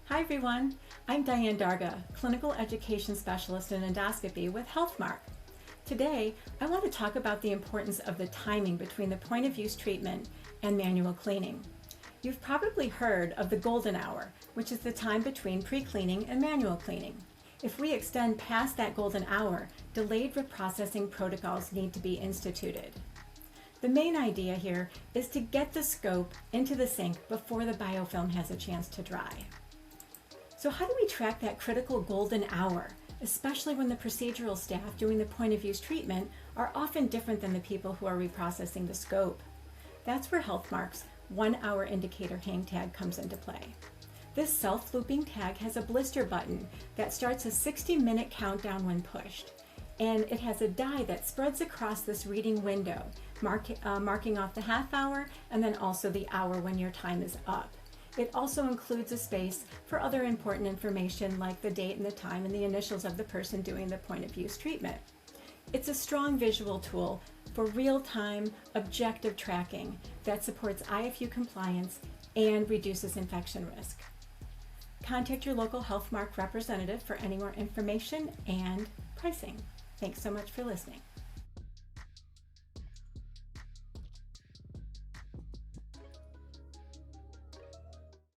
Hi everyone, I'm Dyan Darga, Clinical Education Specialist in Endoscopy with Healthmark. Today, I want to talk about the importance of the timing between the point of use treatment and manual cleaning. You've probably heard of the golden hour, which is the time between pre-cleaning and manual cleaning. If we extend past that golden hour, delayed reprocessing protocols need to be instituted. The main idea here is to get the scope into the sink before the biofilm has a chance to dry. So how do we track that critical golden hour, especially when the procedural staff doing the point of use treatment are often different than the people who are reprocessing the scope? That's where Healthmark's 1 Hour Indicator hang tag comes into play. This self-looping tag has a blister button that starts a 60-minute countdown when pushed. And it has a die that spreads across this reading window, marking off the half hour and then also the hour when your time is up. It also includes a space for other important information like the date and the time and the initials of the person doing the point of use treatment. It's a strong visual tool for real-time, objective tracking that supports IFU compliance and reduces infection risk. Contact your local Healthmark representative for any more information and pricing. Thanks so much for listening.